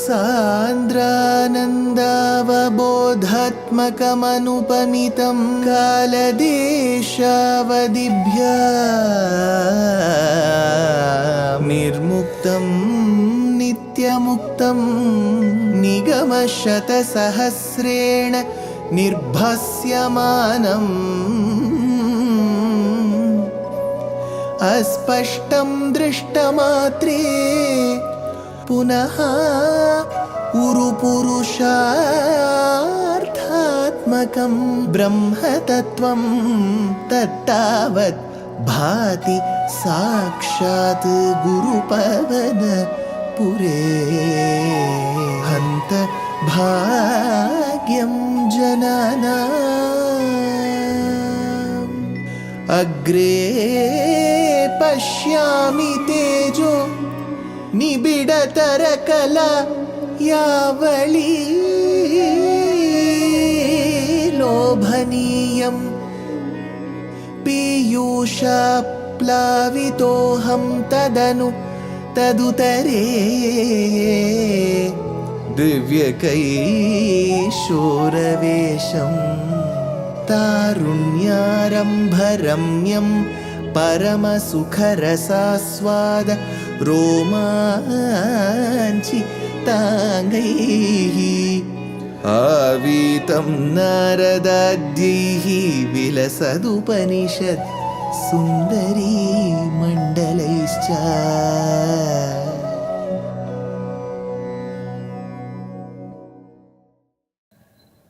सान्द्रानन्दावबोधात्मकमनुपमितं कालदेशावदिभ्या निर्मुक्तं नित्यमुक्तं निगमशतसहस्रेण निर्भास्यमानम् अस्पष्टं दृष्टमात्रे पुनः उरुपुरुषार्थात्मकं ब्रह्मतत्त्वं तत्तावत् भाति साक्षात् गुरुपवनपुरे हन्त भाग्यं जनानाम् अग्रे पश्यामि तेजो निबिडतरकला यावली लोभनीयं पीयूषाप्लावितोऽहं तदुतरे दिव्यकैशोरवेशं तारुण्यारम्भरम्यं परमसुखरसास्वाद रोमाञ्चिताङ्गैः आवीतं नारदाद्यैः विलसदुपनिषत् सुन्दरी मण्डलैश्च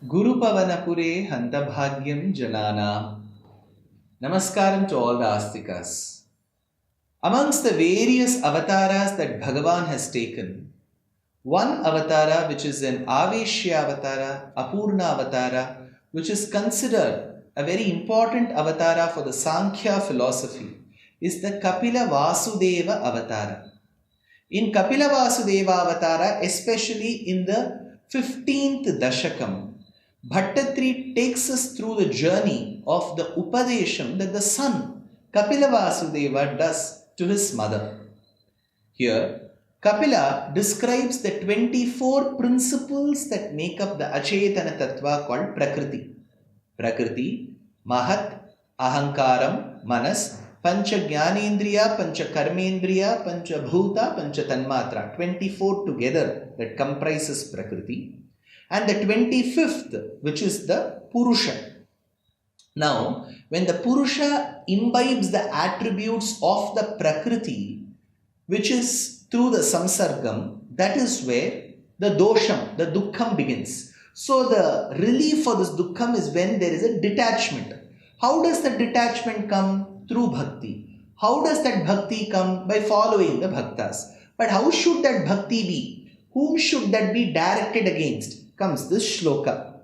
Gurupavanapure Hantabhagyam Janana. Namaskaram to all the Astikas. Amongst the various avatars that Bhagavan has taken, one avatara which is an Aveshya avatara, Apurna avatara, which is considered a very important avatara for the Sankhya philosophy, is the Kapila Vasudeva avatara. In Kapila Vasudeva avatara, especially in the 15th Dashakam, Bhaṭṭatiri takes us through the journey of the Upadesham that the son Kapila Vasudeva does to his mother. Here, Kapila describes the 24 principles that make up the Achetana Tattva called Prakriti. Prakriti, Mahat, Ahankaram, Manas, Pancha Jnanendriya, Pancha Karmendriya, Pancha Bhuta, Pancha Tanmatra. 24 together that comprises Prakriti. And the 25th, which is the Purusha. Now, when the Purusha imbibes the attributes of the Prakriti, which is through the Samsargam, that is where the Dosham, the Dukkham begins. So, the relief for this Dukkham is when there is a detachment. How does the detachment come? Through Bhakti. How does that Bhakti come? By following the Bhaktas. But how should that Bhakti be? Whom should that be directed against? Comes this Shloka.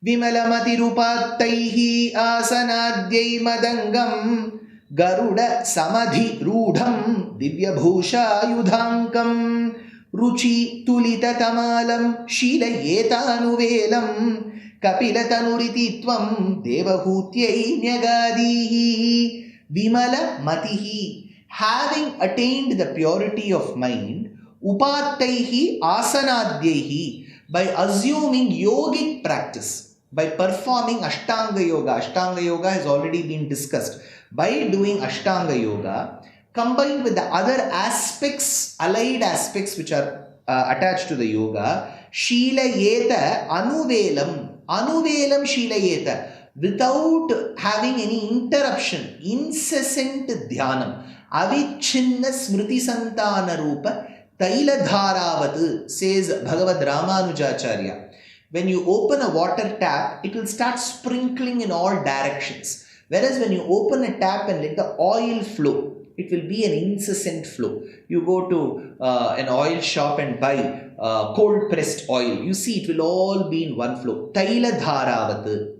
Vimalamatirupattaihi asanadyai madangam Garuda samadhi rudham divyabhusha yudhankam Ruchi tulita tamalam shilayetanuvelam Kapilatanuriti devahutyai nyagadihi Vimala matihi, having attained the purity of mind, upattaihi asanadyehi, by assuming yogic practice, by performing Ashtanga Yoga. Ashtanga Yoga has already been discussed. By doing Ashtanga Yoga, combined with the other aspects, allied aspects which are attached to the yoga, Shilayeta Anuvelam, Anuvelam Shilayeta, without having any interruption, incessant dhyanam, Avichinna Smriti Santana Rupa, Taila Dharavat, says Bhagavad Ramanujacharya. When you open a water tap, it will start sprinkling in all directions. Whereas when you open a tap and let the oil flow, it will be an incessant flow. You go to an oil shop and buy cold pressed oil. You see, it will all be in one flow. Taila Dharavat.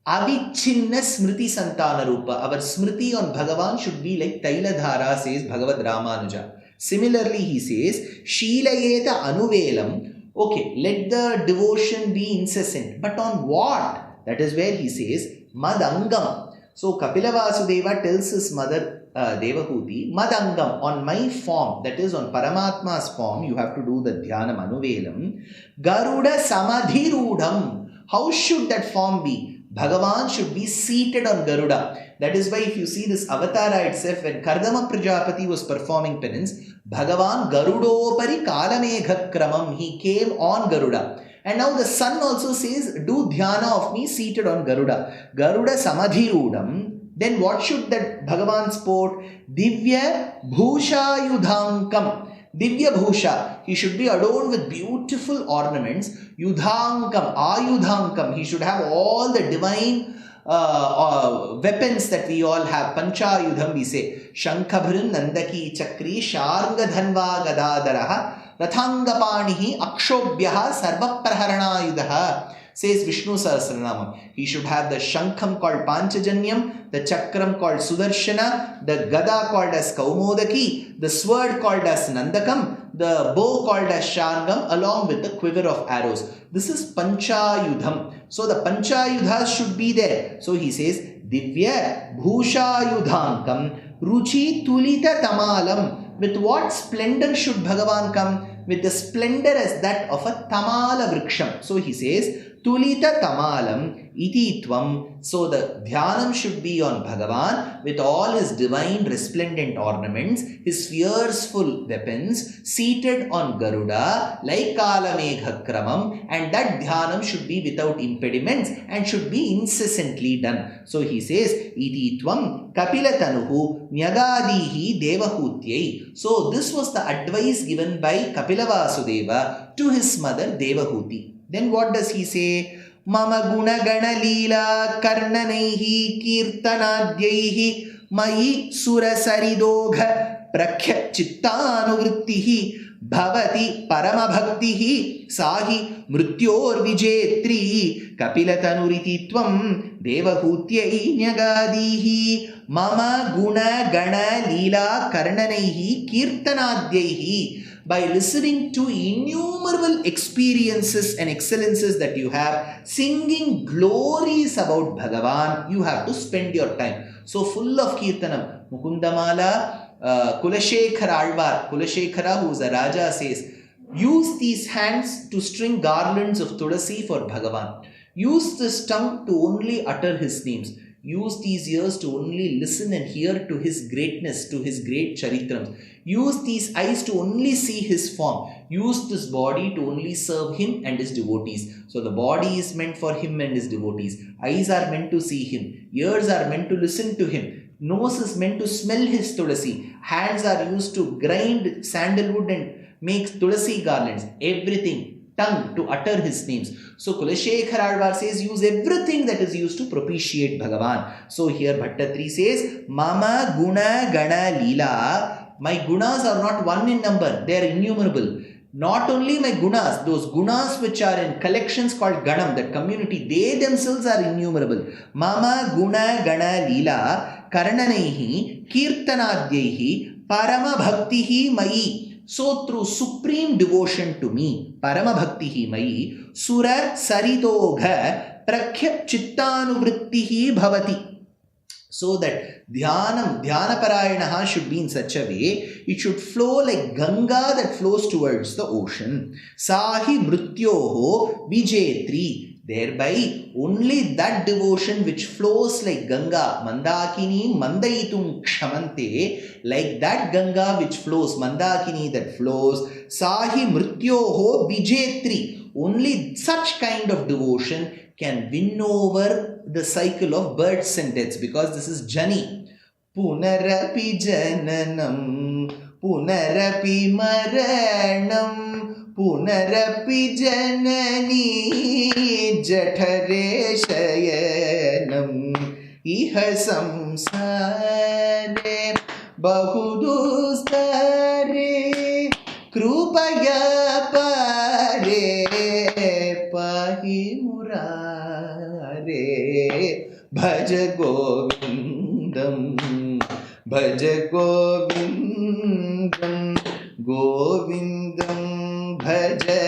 Avichinna Smriti Santana Rupa. Our Smriti on Bhagavan should be like Taila Dhara, says Bhagavad Ramanuja. Similarly, he says, Shilayeta Anuvelam. Okay, let the devotion be incessant. But on what? That is where he says, Madangam. So, Kapila Vasudeva tells his mother, Devahuti, Madangam, on my form, that is on Paramatma's form, you have to do the Dhyanam Anuvelam. Garuda Samadhirudham. How should that form be? Bhagavan should be seated on Garuda. That is why if you see this avatara itself, when Kardama Prajapati was performing penance, Bhagavan Garudopari Kalamegha Kramam, he came on Garuda. And now the sun also says, do dhyana of me seated on Garuda. Garuda Samadhirudham. Then what should that Bhagavan sport? Divya Bhusha Yudhankam. Divya Bhusha. He should be adorned with beautiful ornaments. Yudhankam, Ayudhankam. He should have all the divine weapons that we all have. Pancha Yudham we say. Shankhabhrin Nandaki Chakri Sharga Dhanva Gadadaraha Rathangapanihi Akshobhyaha Sarva Praharana Yudaha. Says Vishnu Sahasranamam. He should have the Shankham called Panchajanyam, the Chakram called Sudarshana, the Gada called as Kaumodaki, the sword called as Nandakam, the bow called as Shargam, along with the quiver of arrows. This is Panchayudham. So the Panchayudhas should be there. So he says, Divya Bhushayudhankam Ruchi Tulita Tamalam. With what splendor should Bhagavan come? With the splendor as that of a Tamala Vriksham. So he says, Tulita Tamalam Iti Tvam. So the Dhyanam should be on Bhagavan with all his divine resplendent ornaments, his fierceful weapons, seated on Garuda like Kalamegha Kramam, and that Dhyanam should be without impediments and should be incessantly done. So he says, Iti Tvam Kapilatanuhu Nyagadihi Devahutyai. So this was the advice given by Kapila Vasudeva to his mother Devahuti. Then what does he say? Mama guna gana leela karnanaihi kirtanadhyaihi mai sura saridogha prakhya chittanuvrittihi bhavati paramabhaktihi sahi mrityor vijetri kapilatanuriti tvam devahutyai nyagadihi. Mama guna gana leela karnanaihi kirtanadhyaihi. By listening to innumerable experiences and excellences that you have, singing glories about Bhagavan, you have to spend your time. So full of Kirtanam. Mukundamala, Kulashekara Alvar, Kulashekara, who is a Raja, says, use these hands to string garlands of Tulasi for Bhagavan. Use this tongue to only utter his names. Use these ears to only listen and hear to his greatness, to his great charitrams. Use these eyes to only see his form. Use this body to only serve him and his devotees. So the body is meant for him and his devotees. Eyes are meant to see him. Ears are meant to listen to him. Nose is meant to smell his tulasi. Hands are used to grind sandalwood and make tulasi garlands. Everything. Tongue to utter his names. So Kulashekara Alvar says, use everything that is used to propitiate Bhagavan. So here Bhaṭṭatiri says, Mama guna gana leela. My gunas are not one in number, they are innumerable. Not only my gunas, those gunas which are in collections called Ganam, that community, they themselves are innumerable. Mama guna gana leela karananaihi kirtanadhyaihi parama bhaktihi mai. So through supreme devotion to me, parama bhaktihi mai, sura saridogha prakhya chittanuvrittihi bhavati. So that dhyana parayanaha should be in such a way, it should flow like Ganga that flows towards the ocean. Sahi mrityoho vijetri. Thereby, only that devotion which flows like Ganga, Mandakini Mandaitum Kshamante, like that Ganga which flows, Mandakini that flows, Sahi Mrityoho Vijetri. Only such kind of devotion can win over the cycle of births and deaths, because this is Jani. Punarapi Jananam, Punarapi Maranam, Punarapi Janani Jathare Shayanam Iha Samsare Bahudustare Krupaya Pare Pahi Murare Bhaja Govindam Bhaja Govindam Govindam Bhaja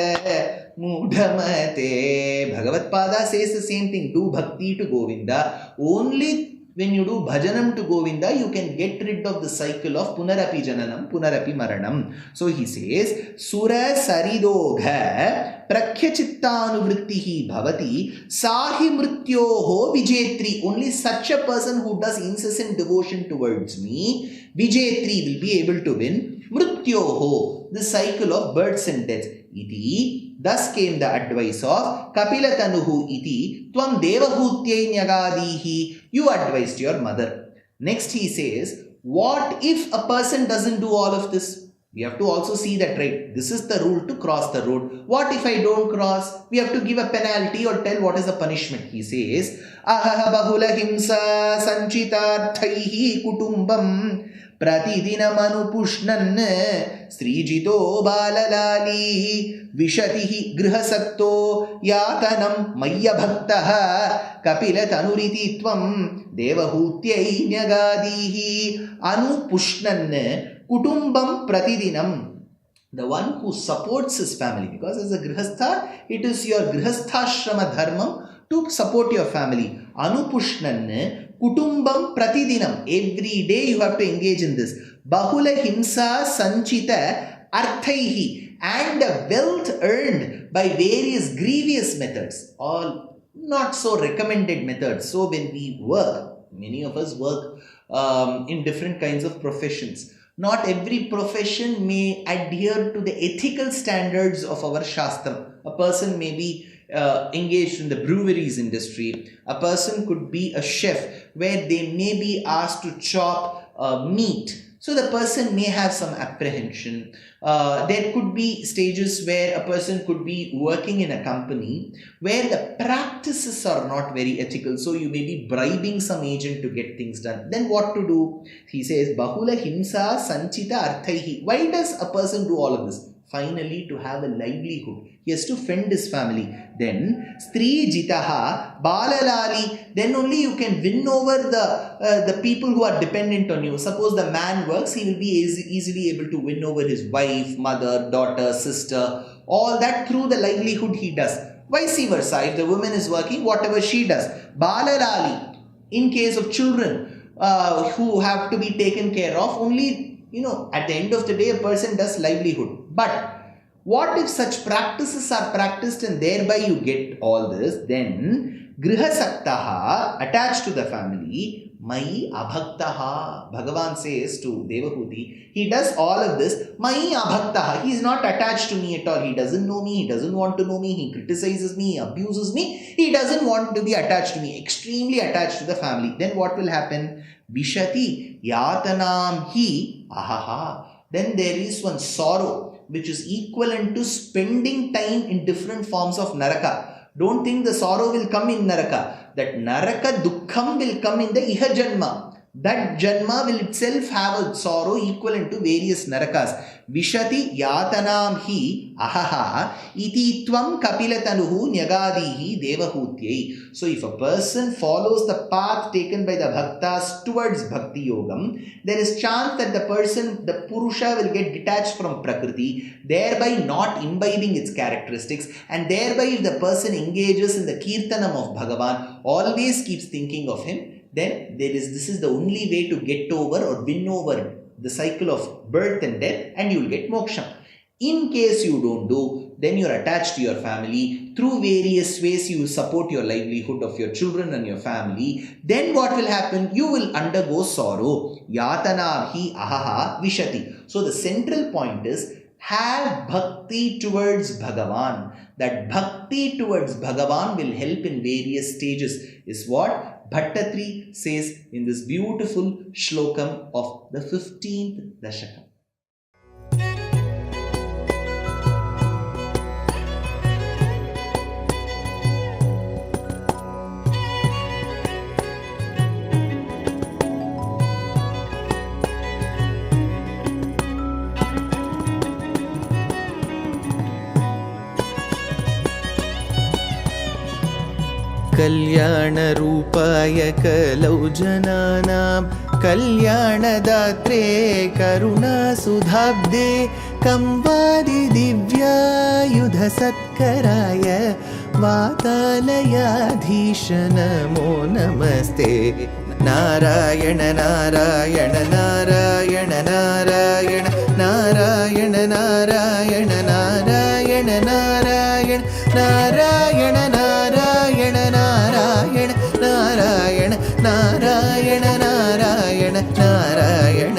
Mudhamate. Bhagavad Pada says the same thing. Do bhakti to Govinda only when you do bhajanam to Govinda, you can get rid of the cycle of punarapi jananam, punarapi maranam. So he says, Sura saridogha prakhyachittaanuvrittihi bhavati sahi mrityoho vijetri. Only such a person who does incessant devotion towards me, vijetri, will be able to win mrityoho, the cycle of births and deaths. Iti. Thus came the advice of Kapila Tanuhu iti tvam devahootyai nyagadihi. You advised your mother. Next he says, what if a person doesn't do all of this? We have to also see that, right? This is the rule to cross the road. What if I don't cross? We have to give a penalty or tell what is the punishment. He says, Ahaha bahula himsa sanchitarthaihi kutumbam pratidinamanupushnan srijito balalali vishatihi grihasakto yatanam mayya bhaktaha kapila tanuriti tvam devahutyai nyagadihi anupushnan kutumbam pratidinam. The one who supports his family, because as a grihastha, it is your grihasthashrama dharmam to support your family. Anupushnan kutumbam pratidinam. Every day you have to engage in this. Bahula himsa sanchita arthaihi. And wealth earned by various grievous methods, all not so recommended methods. So when we work, many of us work in different kinds of professions. Not every profession may adhere to the ethical standards of our Shastram. A person may be engaged in the breweries industry. A person could be a chef where they may be asked to chop meat. So the person may have some apprehension. There could be stages where a person could be working in a company where the practices are not very ethical. So you may be bribing some agent to get things done. Then what to do? He says, Bahula himsa sanchita arthaihi. Why does a person do all of this? Finally, to have a livelihood. He has to fend his family. Then, Stri Jitaha, Balalali. Then only you can win over the people who are dependent on you. Suppose the man works, he will be easily able to win over his wife, mother, daughter, sister. All that through the livelihood he does. Vice versa. If the woman is working, whatever she does. Balalali. In case of children who have to be taken care of, only at the end of the day, a person does livelihood. But what if such practices are practiced and thereby you get all this? Then, grihasaktaha, attached to the family, mai abhaktaha. Bhagavan says to Devahuti, he does all of this, mai abhaktaha. He is not attached to me at all. He doesn't know me. He doesn't want to know me. He criticizes me. He abuses me. He doesn't want to be attached to me. Extremely attached to the family. Then what will happen? Bishati yatanam hi ahaha. Then there is one sorrow which is equivalent to spending time in different forms of naraka. Don't think the sorrow will come in naraka. That naraka dukkham will come in the iha janma. That janma will itself have a sorrow equivalent to various narakas. Vishati yatanam hi ahaha iti tvam kapilatanuhu nyagadihi devahutyai. So if a person follows the path taken by the bhaktas towards bhakti yogam, there is chance that the person, the purusha, will get detached from prakriti, thereby not imbibing its characteristics, and thereby if the person engages in the kirtanam of Bhagavan, always keeps thinking of him, then this is the only way to get over or win over the cycle of birth and death, and you will get moksha. In case you don't do, then you are attached to your family. Through various ways you support your livelihood of your children and your family. Then what will happen? You will undergo sorrow. Yatana hi ahaha vishati. So the central point is, have bhakti towards Bhagavan. That bhakti towards Bhagavan will help in various stages, is what Bhaṭṭatiri says in this beautiful shlokam of the 15th Dashakam. कल्याणरूपाय कलौ जनानां कल्याणदात्रे करुणासुधाब्दे कंवादिदिव्यायुधसत्कराय वातालयाधीश नमो नमस्ते नारायण नारायण नारायण नारायण नारायण नारायण नारायण नारायण नारायण नारायण नारायण नारायण नारायण नारायण नारायण